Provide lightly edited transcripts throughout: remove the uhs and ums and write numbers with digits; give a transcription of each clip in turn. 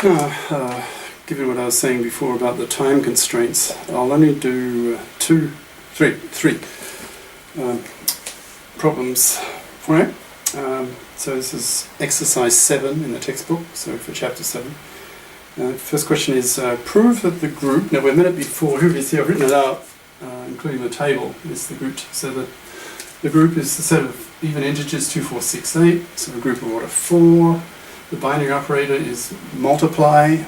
Given what I was saying before about the time constraints, I'll only do three problems for it. So this is exercise 7 in the textbook, so for chapter 7. First question is, prove that the group, now we've met it before, here it is here, I've written it out, including the table, is the group. So the group is the set of even integers 2, 4, 6, 8, so a group of order 4. The binary operator is multiply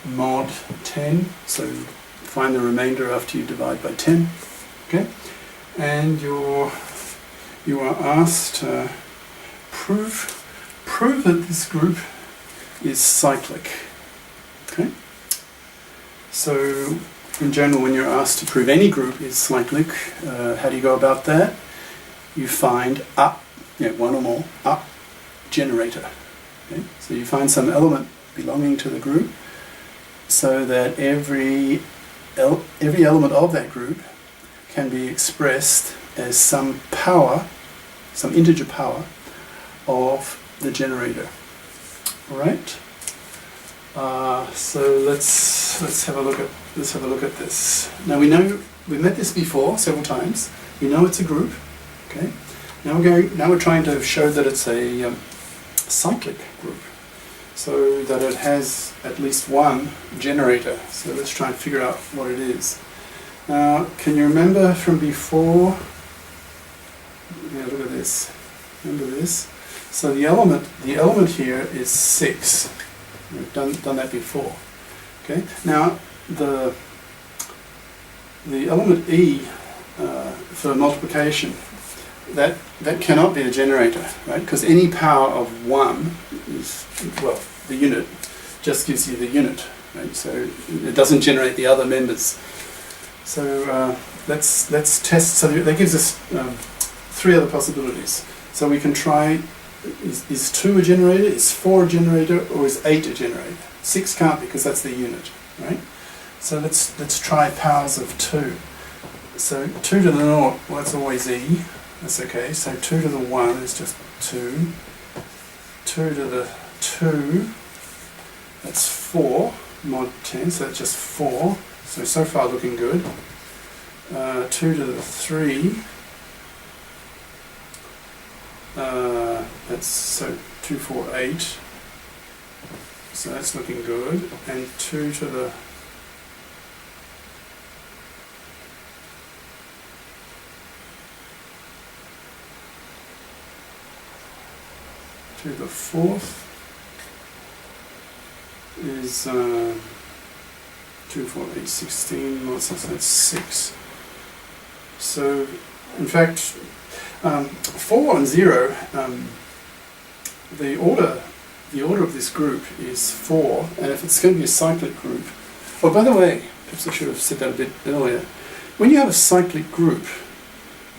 mod 10, so find the remainder after you divide by 10. Okay, and you are asked prove that this group is cyclic. Okay, so in general, when you're asked to prove any group is cyclic, how do you go about that? You find one or more generator. Okay? So you find some element belonging to the group, so that every element of that group can be expressed as some power, some integer power of the generator. All right. So let's have a look at this. Now we know we've met this before several times. We know it's a group. Okay. Now we're trying to show that it's a cyclic group, so that it has at least one generator. So let's try and figure out what it is. Now, can you remember from before? Yeah, look at this. Remember this? So the element here is 6. We've done that before. Okay. Now the element E for multiplication, that cannot be a generator, right? Because any power of 1 is, well, the unit just gives you the unit, right? So it doesn't generate the other members. So let's test. So that gives us 3 other possibilities. So we can try: is 2 a generator? Is 4 a generator? Or is 8 a generator? 6 can't, because that's the unit, right? So let's try powers of 2. So 2 to the 0, well, that's always E. That's okay. So 2 to the 1 is just 2. 2 to the 2, that's 4 mod 10, so that's just 4. So far looking good. 2 to the 3, that's so 2, 4, 8. So that's looking good. And 2 to the 4th is 2, 4, 8, 16, well, so that's 6. So, in fact, 4 and 0, the order of this group is 4, and if it's going to be a cyclic group, oh, by the way, perhaps I should have said that a bit earlier, when you have a cyclic group,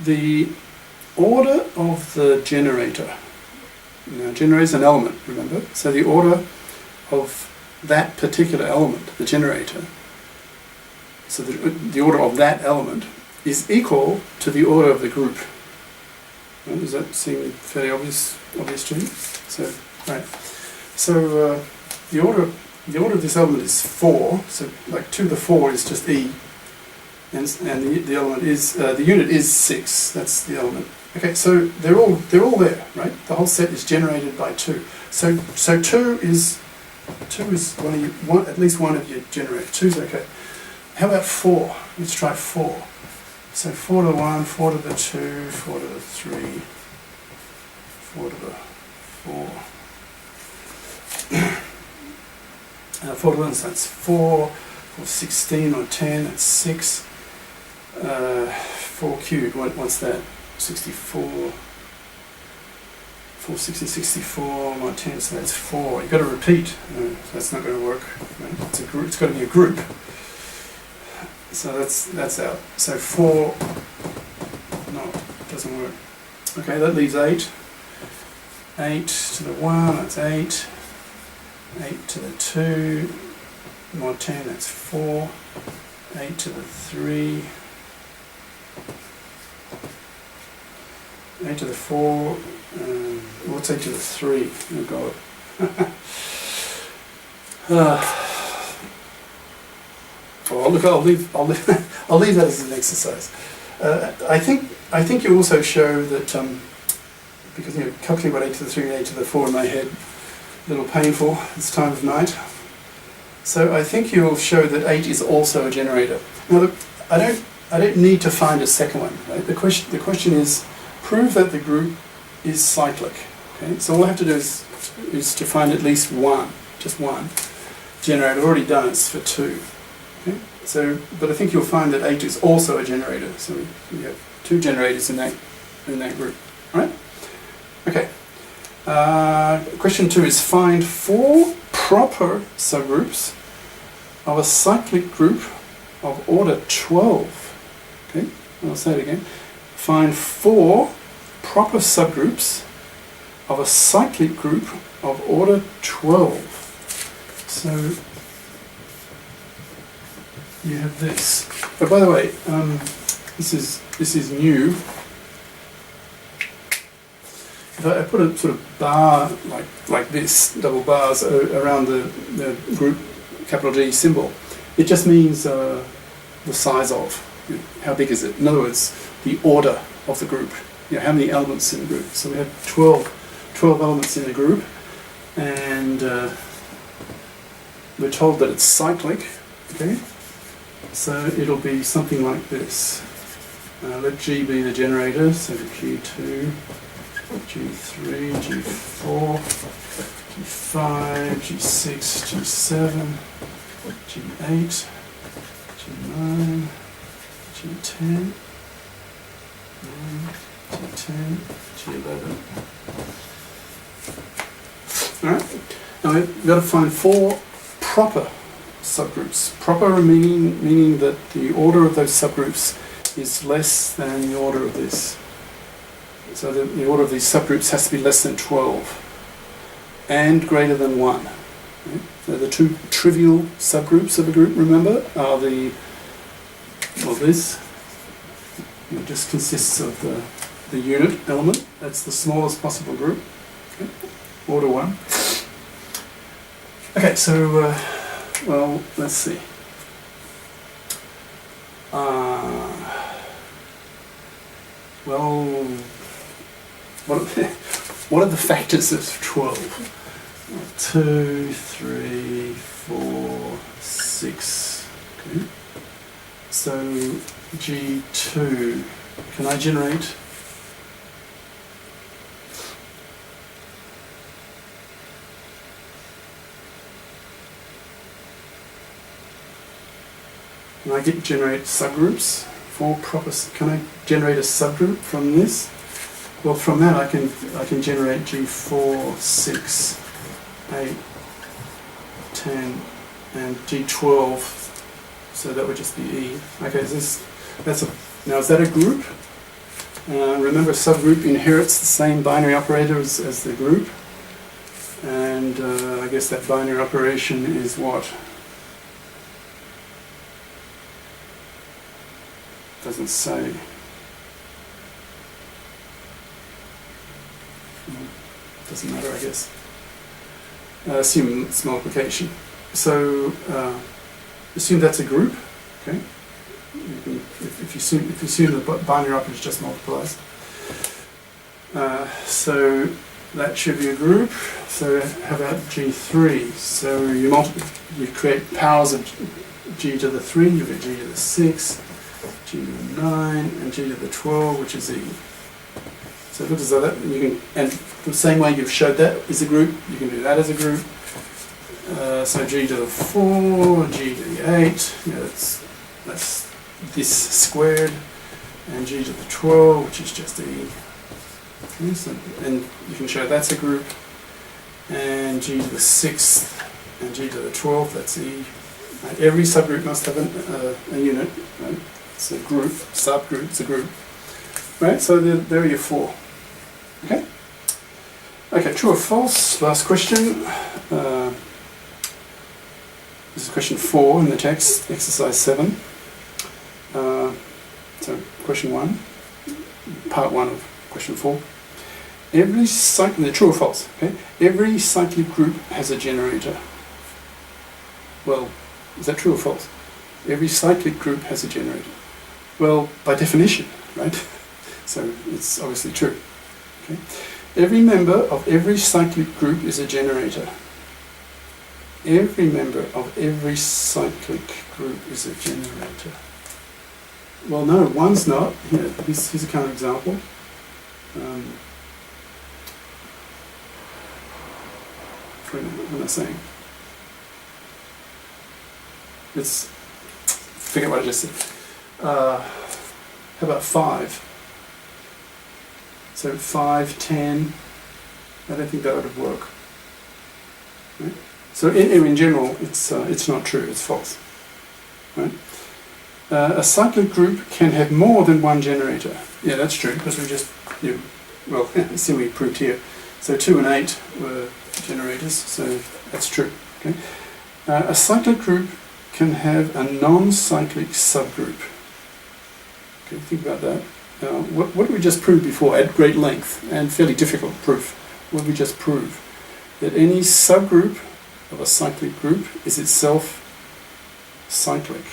the order of the generator, now, generator is an element, remember? So the order of that particular element, the generator, so the order of that element is equal to the order of the group. Right? Does that seem fairly obvious to you? So, right. So the order of this element is 4. So like 2 to the 4 is just E, and the element is the unit is 6. That's the element. Okay, so they're all there, right? The whole set is generated by 2. So 2 is at least one of your generators. 2 is okay. How about 4? Let's try 4. So 4 to the 1, 4 to the 2, 4 to the 3, 4 to the 4. 4 to the 1, so that's 4. 4 16 or 10, that's 6. 4 cubed, what's that? 64, 4, 60, 64, mod 10, so that's 4. You've got to repeat, that's not going to work. Right? It's a group. It's got to be a group. So that's out. So 4, no, it doesn't work. Okay, that leaves 8. 8 to the 1, that's 8. 8 to the 2, mod 10, that's 4. 8 to the 3. 8 to the 4, what's 8 to the 3? Oh God. Well, look, I'll leave I'll leave that as an exercise. I think you also show that because calculate what 8 to the 3 and 8 to the 4 in my head, a little painful. It's time of night. So I think you'll show that 8 is also a generator. Now, look, I don't need to find a second one. Right? The question is, prove that the group is cyclic. Okay? So all I have to do is to find at least one, just one generator. I've already done it for 2. Okay? So, but I think you'll find that 8 is also a generator. So we have 2 generators in that group. All right? Okay. Question 2 is find 4 proper subgroups of a cyclic group of order 12. Okay, I'll say it again. Find 4 proper subgroups of a cyclic group of order 12. So you have this. But by the way, this is new. If I put a sort of bar like this, double bars around the group capital G symbol, it just means the size of, how big is it? In other words, the order of the group. How many elements in the group? So we have 12 elements in the group, and we're told that it's cyclic. Okay, so it'll be something like this. Let G be the generator. So G2. G3, G4, G5, G6, G7, G8, G9, G10, G10, G11. Alright, now we've got to find 4 proper subgroups. Proper meaning that the order of those subgroups is less than the order of this. So the order of these subgroups has to be less than 12 and greater than 1. Right? So the 2 trivial subgroups of a group, remember, are this just consists of the unit element. That's the smallest possible group. Okay? Order 1. Okay, so, well, let's see. Well, what are the factors of 12? 2, 3, 4, 6. Okay. So G2, can I generate? Can I generate subgroups? 4 proper. Can I generate a subgroup from this? Well, from that I can generate G4, 6, 8, 10, and G12. So that would just be E. Okay, now is that a group? Remember, subgroup inherits the same binary operator as the group, and I guess that binary operation is what? Doesn't say. Doesn't matter, I guess. Assume it's multiplication. So assume that's a group. Okay. If you assume the binary operator just multiplies. So that should be a group. So how about G3? So you create powers of G to the 3. You get G to the 6, G to the 9, and G to the 12, which is E. So it looks as though that you can, and the same way you've showed that is a group, you can do that as a group. So G to the 4, G to the 8, that's this squared, and G to the 12, which is just E. Okay, so, and you can show that's a group, and G to the 6th, and G to the 12th, that's E. Right, every subgroup must have a unit. Right? It's a group, subgroup, it's a group. Right, so there are your 4. Okay? Okay, true or false? Last question. This is question 4 in the text, exercise 7. So, question 1, part 1 of question 4. Every cyclic, true or false? Okay? Every cyclic group has a generator. Well, is that true or false? Every cyclic group has a generator. Well, by definition, right? So it's obviously true. Okay? Every member of every cyclic group is a generator. Every member of every cyclic group is a generator. Well, no, one's not. Here's a counterexample. What am I saying? Let's forget what I just said. How about 5? So 5, 10. I don't think that would work. Right? So in general, it's not true. It's false. Right? A cyclic group can have more than one generator. Yeah, that's true because we just see we proved here. So 2 and 8 were generators. So that's true. Okay. A cyclic group can have a non-cyclic subgroup. Okay, think about that. What did we just prove before at great length and fairly difficult proof? What did we just prove? That any subgroup of a cyclic group is itself cyclic.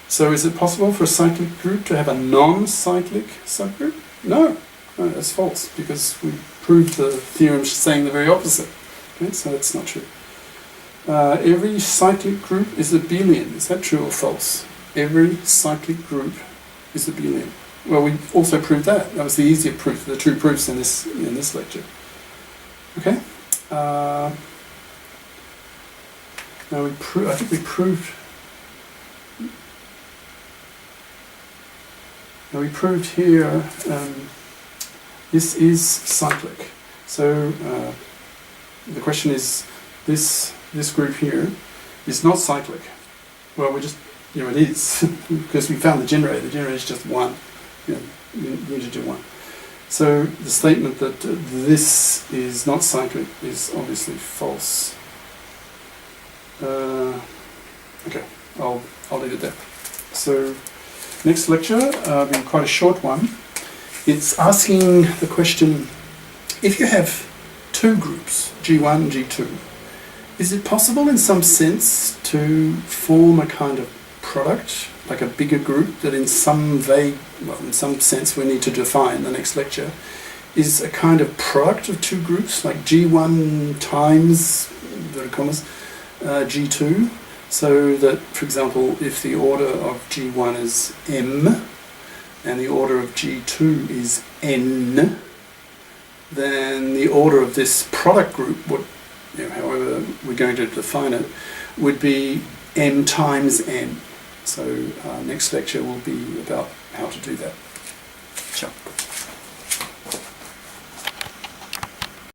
So is it possible for a cyclic group to have a non-cyclic subgroup? No, that's false because we proved the theorem saying the very opposite. Okay, so that's not true. Every cyclic group is abelian. Is that true or false? Every cyclic group is abelian. Well, we also proved that. That was the easier proof, the true proofs in this lecture. Okay. Now I think we proved. Now we proved here. This is cyclic. So the question is, this group here is not cyclic. Well, we just. It is, because we found the generator. The generator is just one. You need to do one. So the statement that this is not cyclic is obviously false. Okay, I'll leave it there. So next lecture will be quite a short one. It's asking the question, if you have two groups, G1 and G2, is it possible in some sense to form a kind of product, like a bigger group that in some sense we need to define the next lecture, is a kind of product of two groups, like G1 times, G2, so that, for example, if the order of G1 is M and the order of G2 is N, then the order of this product group, however we're going to define it, would be M times N. So next lecture will be about how to do that. Ciao.